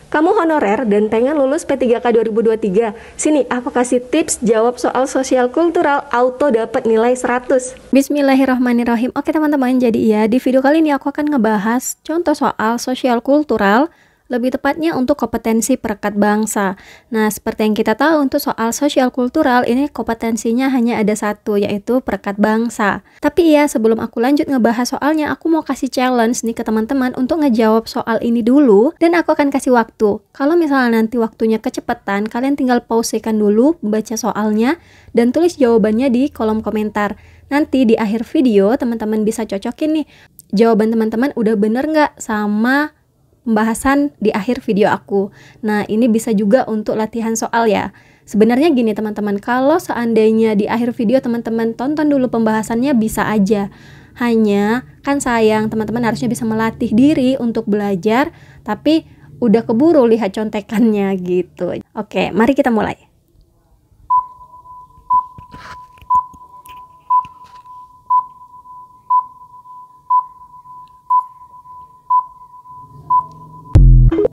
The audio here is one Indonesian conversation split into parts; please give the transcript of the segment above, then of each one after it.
Kamu honorer dan pengen lulus P3K 2023. Sini, aku kasih tips jawab soal sosial kultural auto dapat nilai 100. Bismillahirrahmanirrahim. Oke teman-teman, jadi ya di video kali ini aku akan ngebahas contoh soal sosial kultural, lebih tepatnya untuk kompetensi perekat bangsa. Nah, seperti yang kita tahu untuk soal sosial kultural ini kompetensinya hanya ada satu, yaitu perekat bangsa. Tapi ya, sebelum aku lanjut ngebahas soalnya, aku mau kasih challenge nih ke teman-teman untuk ngejawab soal ini dulu, dan aku akan kasih waktu. Kalau misalnya nanti waktunya kecepatan, kalian tinggal pausekan dulu, baca soalnya, dan tulis jawabannya di kolom komentar. Nanti di akhir video, teman-teman bisa cocokin nih, jawaban teman-teman udah bener nggak sama pembahasan di akhir video aku. Nah, ini bisa juga untuk latihan soal ya. Sebenarnya gini teman-teman, kalau seandainya di akhir video teman-teman tonton dulu pembahasannya bisa aja. Hanya kan sayang, teman-teman harusnya bisa melatih diri untuk belajar, tapi udah keburu lihat contekannya gitu. Oke, mari kita mulai.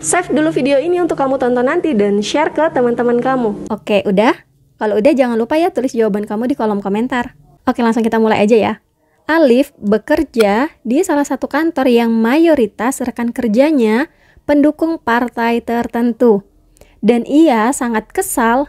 Save dulu video ini untuk kamu tonton nanti dan share ke teman-teman kamu. Oke, udah? Kalau udah jangan lupa ya tulis jawaban kamu di kolom komentar. Oke, langsung kita mulai aja ya. Alif bekerja di salah satu kantor yang mayoritas rekan kerjanya pendukung partai tertentu. Dan ia sangat kesal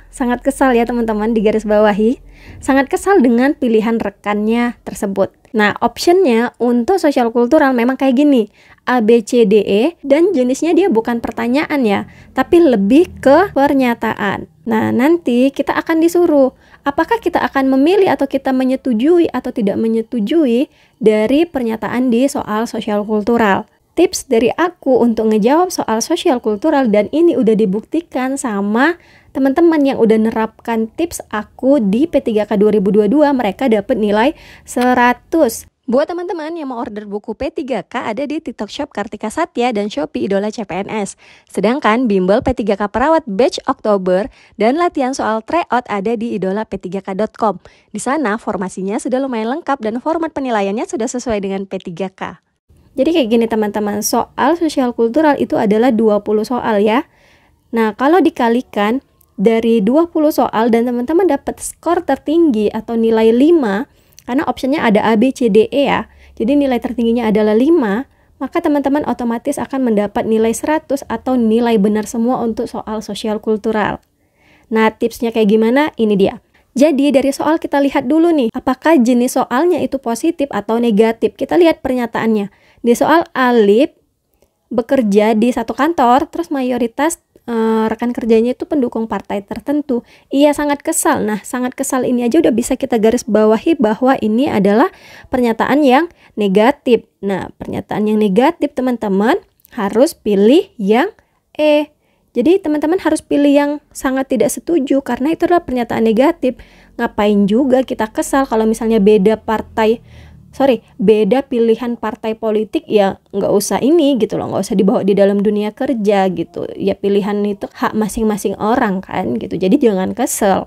ya teman-teman, di garis bawahi, sangat kesal dengan pilihan rekannya tersebut. Nah, optionnya untuk sosial kultural memang kayak gini, A, B, C, D, E, dan jenisnya dia bukan pertanyaan ya, tapi lebih ke pernyataan. Nah, nanti kita akan disuruh, apakah kita akan memilih atau kita menyetujui atau tidak menyetujui dari pernyataan di soal sosial kultural. Tips dari aku untuk ngejawab soal sosial kultural, dan ini udah dibuktikan sama teman-teman yang udah nerapkan tips aku di P3K 2022, mereka dapat nilai 100. Buat teman-teman yang mau order buku P3K ada di TikTok Shop Kartika Satya dan Shopee Idola CPNS. Sedangkan bimbel P3K Perawat Batch Oktober dan latihan soal tryout ada di idolap3k.com. Di sana formasinya sudah lumayan lengkap dan format penilaiannya sudah sesuai dengan P3K. Jadi kayak gini teman-teman, soal sosial kultural itu adalah 20 soal ya. Nah, kalau dikalikan dari 20 soal dan teman-teman dapat skor tertinggi atau nilai 5, karena optionnya ada A, B, C, D, E ya. Jadi nilai tertingginya adalah 5, maka teman-teman otomatis akan mendapat nilai 100 atau nilai benar semua untuk soal sosial kultural. Nah, tipsnya kayak gimana? Ini dia. Jadi dari soal kita lihat dulu nih, apakah jenis soalnya itu positif atau negatif. Kita lihat pernyataannya. Di soal Alif bekerja di satu kantor, terus mayoritas rekan kerjanya itu pendukung partai tertentu. Ia sangat kesal. Nah, sangat kesal ini aja udah bisa kita garis bawahi bahwa ini adalah pernyataan yang negatif. Nah, pernyataan yang negatif teman-teman harus pilih yang E. Jadi teman-teman harus pilih yang sangat tidak setuju karena itu adalah pernyataan negatif. Ngapain juga kita kesal kalau misalnya beda pilihan partai politik, ya nggak usah ini gitu loh, nggak usah dibawa di dalam dunia kerja gitu. Ya pilihan itu hak masing-masing orang kan gitu, jadi jangan kesel.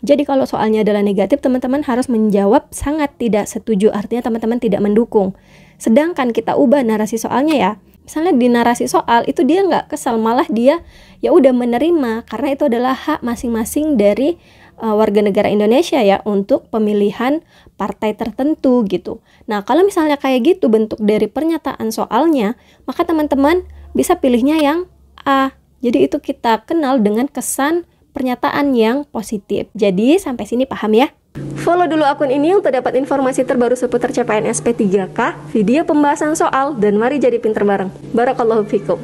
Jadi kalau soalnya adalah negatif, teman-teman harus menjawab sangat tidak setuju, artinya teman-teman tidak mendukung. Sedangkan kita ubah narasi soalnya ya, misalnya di narasi soal itu dia nggak kesal, malah dia ya udah menerima karena itu adalah hak masing-masing dari warga negara Indonesia ya untuk pemilihan partai tertentu gitu. Nah, kalau misalnya kayak gitu bentuk dari pernyataan soalnya, maka teman-teman bisa pilihnya yang A. Jadi itu kita kenal dengan kesan pernyataan yang positif. Jadi sampai sini paham ya? Follow dulu akun ini untuk dapat informasi terbaru seputar CPNS P3K, video pembahasan soal, dan mari jadi pinter bareng. Barakallahu fikum.